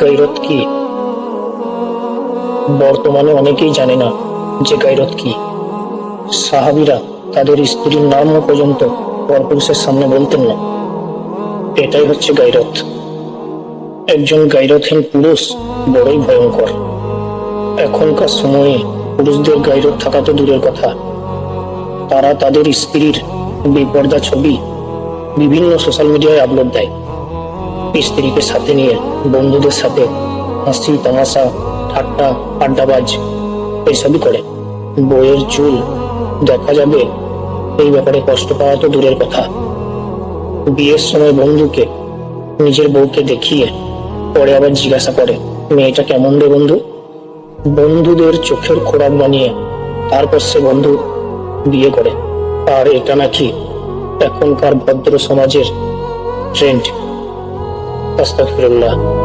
গায়রত কি? বর্তমানে অনেকেই জানে না যে গায়রত কি। সাহাবীরা তাদের স্ত্রীর নামও পর্যন্ত পরপুরুষের সামনে বলতেন না। এটাই হচ্ছে গায়রত। একজন গায়রতহীন পুরুষ বড়ই ভয়ঙ্কর। এখনকার সময়ে পুরুষদের গায়রত থাকা তো দূরের কথা, তারা তাদের স্ত্রীর বেপর্দা ছবি বিভিন্ন সোশ্যাল মিডিয়ায় আপলোড দেয়। স্ত্রীকে সাথে নিয়ে বন্ধুদের সাথে হাসি তামাশা ঠাট্টা আড্ডাবাজ এসবই করে। বইয়ের চুল দেখা যাবে, এই ব্যাপারে কষ্ট পাওয়া তো দূরের কথা। বিয়ের সময় বন্ধুকে নিজের বউকে দেখিয়ে পরে আবার জিজ্ঞাসা করে, মেয়েটা কেমন রে বন্ধু? বন্ধুদের চোখের খোরাক বানিয়ে তারপর সে বন্ধু বিয়ে করে। আর এটা নাকি এখনকার ভদ্র সমাজের ট্রেন্ড। আস্তাগফিরুল্লাহ।